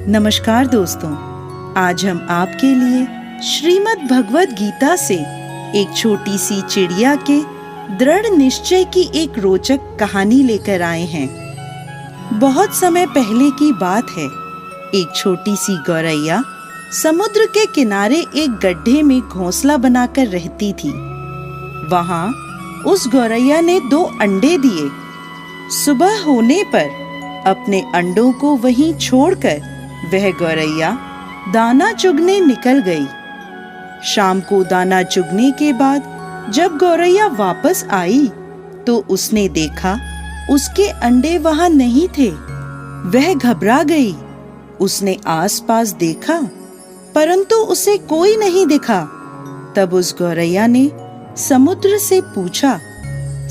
नमस्कार दोस्तों, आज हम आपके लिए श्रीमद् भगवद गीता से एक छोटी सी चिड़िया के दृढ़ निश्चय की एक रोचक कहानी लेकर आए हैं। बहुत समय पहले की बात है। एक छोटी सी गौरैया समुद्र के किनारे एक गड्ढे में घोंसला बनाकर रहती थी। वहां उस गौरैया ने 2 अंडे दिए। सुबह होने पर अपने अंडों को वहीं छोड़कर वह गौरैया दाना चुगने निकल गई। शाम को दाना चुगने के बाद जब गौरैया वापस आई तो उसने देखा उसके अंडे वहां नहीं थे। वह घबरा गई। उसने आसपास देखा परंतु उसे कोई नहीं दिखा। तब उस गौरैया ने समुद्र से पूछा,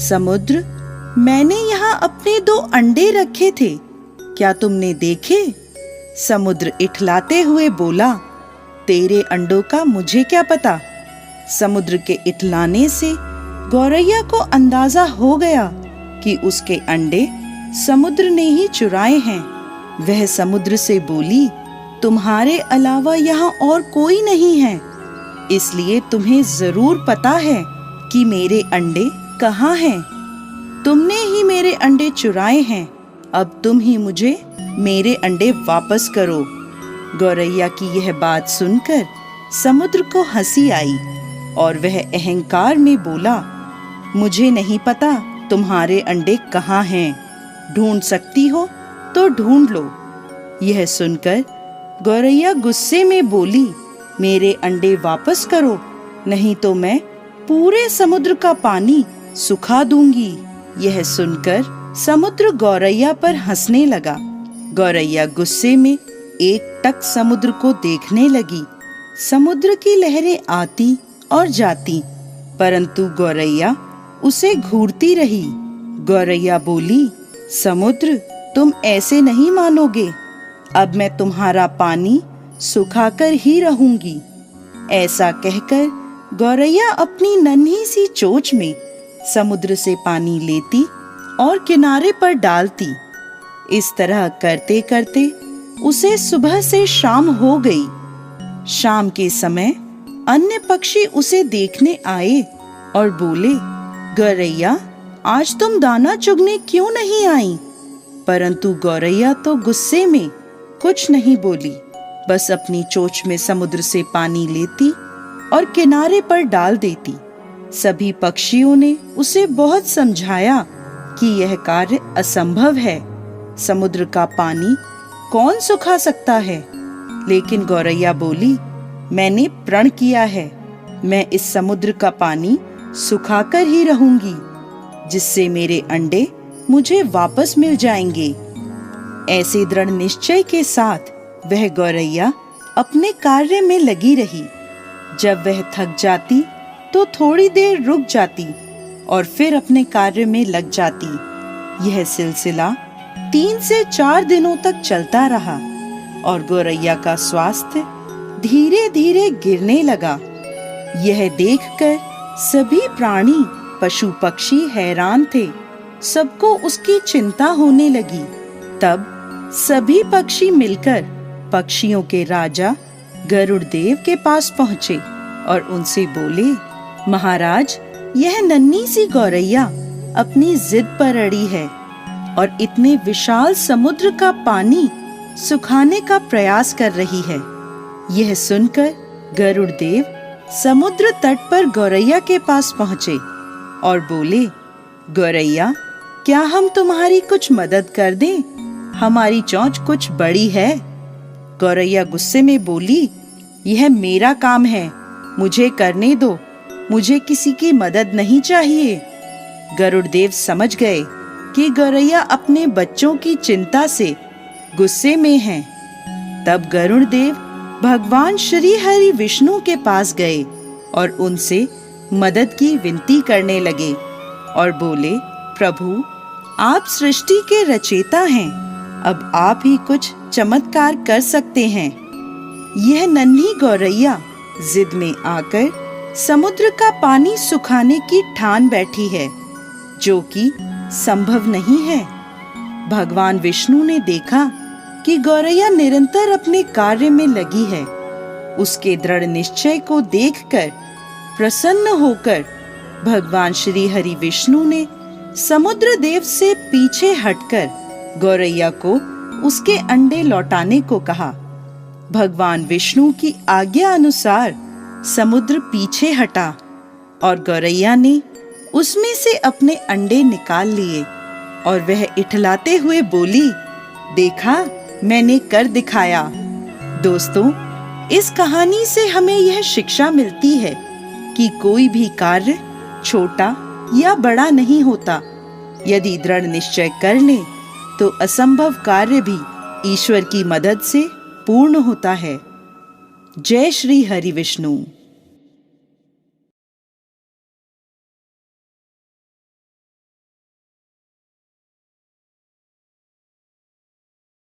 समुद्र, मैंने यहाँ अपने 2 अंडे रखे थे, क्या तुमने देखे? समुद्र इठलाते हुए बोला, तेरे अंडों का मुझे क्या पता। समुद्र के इठलाने से गौरैया को अंदाजा हो गया कि उसके अंडे समुद्र ने ही चुराए हैं। वह समुद्र से बोली, तुम्हारे अलावा यहाँ और कोई नहीं है, इसलिए तुम्हें जरूर पता है कि मेरे अंडे कहाँ हैं। तुमने ही मेरे अंडे चुराए हैं, अब तुम ही मुझे मेरे अंडे वापस करो। गौरैया की यह बात सुनकर समुद्र को हंसी आई और वह अहंकार में बोला, मुझे नहीं पता तुम्हारे अंडे कहाँ हैं, ढूंढ सकती हो तो ढूंढ लो। यह सुनकर गौरैया गुस्से में बोली, मेरे अंडे वापस करो, नहीं तो मैं पूरे समुद्र का पानी सुखा दूंगी। यह सुनकर समुद्र गौरैया पर हंसने लगा। गौरैया गुस्से में एकटक समुद्र को देखने लगी। समुद्र की लहरें आती और जाती, परंतु गौरैया उसे घूरती रही। गौरैया बोली, समुद्र, तुम ऐसे नहीं मानोगे, अब मैं तुम्हारा पानी सुखाकर ही रहूंगी। ऐसा कहकर गौरैया अपनी नन्ही सी चोंच में समुद्र से पानी लेती और किनारे पर डालती। इस तरह करते करते उसे सुबह से शाम हो गई। शाम के समय अन्य पक्षी उसे देखने आए और बोले, गौरैया, आज तुम दाना चुगने क्यों नहीं आई? परंतु गौरैया तो गुस्से में कुछ नहीं बोली, बस अपनी चोंच में समुद्र से पानी लेती और किनारे पर डाल देती। सभी पक्षियों ने उसे बहुत समझाया कि यह कार्य असंभव है, समुद्र का पानी कौन सुखा सकता है। लेकिन गौरैया बोली, मैंने प्रण किया है, मैं इस समुद्र का पानी सुखाकर ही रहूंगी, जिससे मेरे अंडे मुझे वापस मिल जाएंगे। ऐसे दृढ़ निश्चय के साथ वह गौरैया अपने कार्य में लगी रही। जब वह थक जाती तो थोड़ी देर रुक जाती और फिर अपने कार्य में लग जाती। यह सिलसिला 3 से 4 दिनों तक चलता रहा और गौरैया का स्वास्थ्य धीरे धीरे गिरने लगा। यह देखकर सभी प्राणी, पशु पक्षी हैरान थे। सबको उसकी चिंता होने लगी। तब सभी पक्षी मिलकर पक्षियों के राजा गरुड़ देव के पास पहुँचे और उनसे बोले, महाराज, यह नन्ही सी गौरैया अपनी जिद पर अड़ी है और इतने विशाल समुद्र का पानी सुखाने का प्रयास कर रही है। यह सुनकर गरुड़ देव समुद्र तट पर गौरैया के पास पहुँचे और बोले, गौरैया, क्या हम तुम्हारी कुछ मदद कर दें? हमारी चोंच कुछ बड़ी है। गौरैया गुस्से में बोली, यह मेरा काम है, मुझे करने दो, मुझे किसी की मदद नहीं चाहिए। गरुड़ देव समझ गए कि गौरैया अपने बच्चों की चिंता से गुस्से में है। तब गरुड़ देव भगवान श्री हरि विष्णु के पास गए और उनसे मदद की विनती करने लगे और बोले, प्रभु, आप सृष्टि के रचयिता हैं, अब आप ही कुछ चमत्कार कर सकते हैं। यह नन्ही गौरैया जिद में आकर समुद्र का पानी सुखाने की ठान बैठी है, जो कि संभव नहीं है। भगवान विष्णु ने देखा कि गौरैया निरंतर अपने कार्य में लगी है। उसके दृढ़ निश्चय को देखकर प्रसन्न होकर भगवान श्री हरि विष्णु ने समुद्र देव से पीछे हटकर गौरैया को उसके अंडे लौटाने को कहा। भगवान विष्णु की आज्ञा अनुसार समुद्र पीछे हटा और गौरैया ने उसमें से अपने अंडे निकाल लिए और वह इठलाते हुए बोली, देखा, मैंने कर दिखाया। दोस्तों, इस कहानी से हमें यह शिक्षा मिलती है कि कोई भी कार्य छोटा या बड़ा नहीं होता। यदि दृढ़ निश्चय कर लें तो असंभव कार्य भी ईश्वर की मदद से पूर्ण होता है। जय श्री हरि विष्णु।